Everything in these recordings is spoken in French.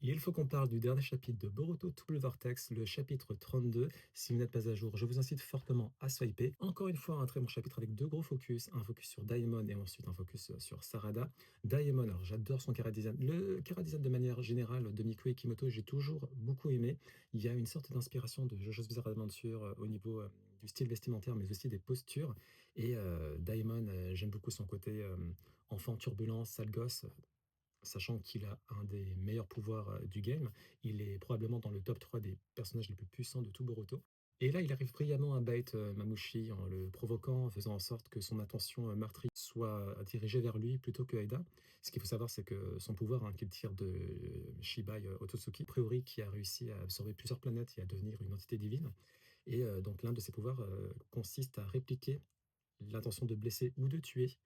Il faut qu'on parle du dernier chapitre de Boruto Double Vortex, le chapitre 32. Si vous n'êtes pas à jour, je vous incite fortement à swiper. Encore une fois, un très bon chapitre avec deux gros focus, un focus sur Daimon et ensuite un focus sur Sarada. Daimon, alors j'adore son chara-design. Le chara-design de manière générale de Miku Kimoto, j'ai toujours beaucoup aimé. Il y a une sorte d'inspiration de JoJo's Bizarre Adventure au niveau du style vestimentaire, mais aussi des postures. Et Daimon, j'aime beaucoup son côté enfant turbulent, sale gosse, sachant qu'il a un des meilleurs pouvoirs du game. Il est probablement dans le top 3 des personnages les plus puissants de tout Boruto. Et là, il arrive brillamment à bait Mamouchi en le provoquant, en faisant en sorte que son attention meurtrie soit dirigée vers lui plutôt que Aida. Ce qu'il faut savoir, c'est que son pouvoir, hein, qu'il tire de Shibai Ototsuki, a priori, qui a réussi à absorber plusieurs planètes et à devenir une entité divine. Et donc, l'un de ses pouvoirs consiste à répliquer l'intention de blesser ou de tuer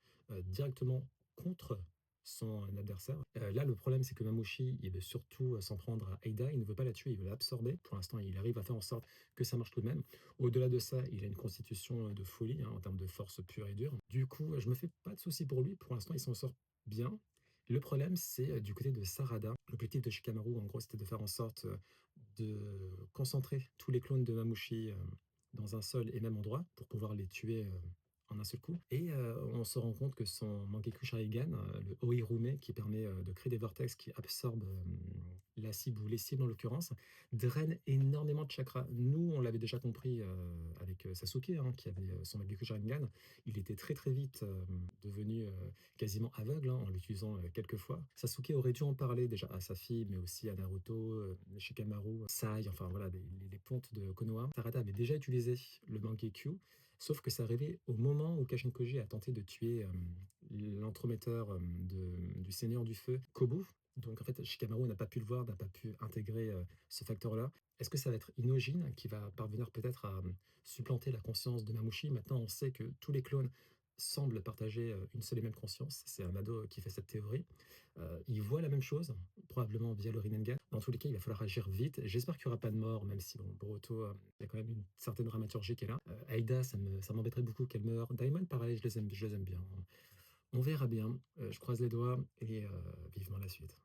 directement contre son adversaire. Là, le problème, c'est que Mamouchi, il veut surtout s'en prendre à Aida, il ne veut pas la tuer, il veut l'absorber. Pour l'instant, il arrive à faire en sorte que ça marche tout de même. Au-delà de ça, il a une constitution de folie, hein, en termes de force pure et dure. Du coup, je me fais pas de soucis pour lui. Pour l'instant, il s'en sort bien. Le problème, c'est du côté de Sarada. L'objectif de Shikamaru, en gros, c'était de faire en sorte de concentrer tous les clones de Mamouchi dans un seul et même endroit pour pouvoir les tuer en un seul coup. Et on se rend compte que son Mangekyou Sharingan, le Oirume, qui permet de créer des vortex qui absorbent la cible ou les cibles en l'occurrence, draine énormément de chakra. Nous, on l'avait déjà compris avec Sasuke, hein, qui avait son Mangekyou Sharingan. Il était très très vite devenu quasiment aveugle hein, en l'utilisant quelques fois. Sasuke aurait dû en parler déjà à sa fille, mais aussi à Naruto, Shikamaru, Sai, enfin voilà, les pontes de Konoha. Sarada avait déjà utilisé le Mangekyou, sauf que ça arrivait au moment où Kashin Koji a tenté de tuer l'entremetteur du Seigneur du Feu, Kobu. Donc en fait, Shikamaru n'a pas pu le voir, n'a pas pu intégrer ce facteur-là. Est-ce que ça va être Inojin qui va parvenir peut-être à supplanter la conscience de Mamouchi? Maintenant, on sait que tous les clones semblent partager une seule et même conscience. C'est Amado qui fait cette théorie. Il voit la même chose, probablement via le Rinnegan. Dans tous les cas, il va falloir agir vite. J'espère qu'il n'y aura pas de mort, même si, bon, Boruto, il y a quand même une certaine dramaturgie qui est là. Aida, ça m'embêterait beaucoup qu'elle meure. Daimon, pareil, je les aime bien. On verra bien. Je croise les doigts et vivement la suite.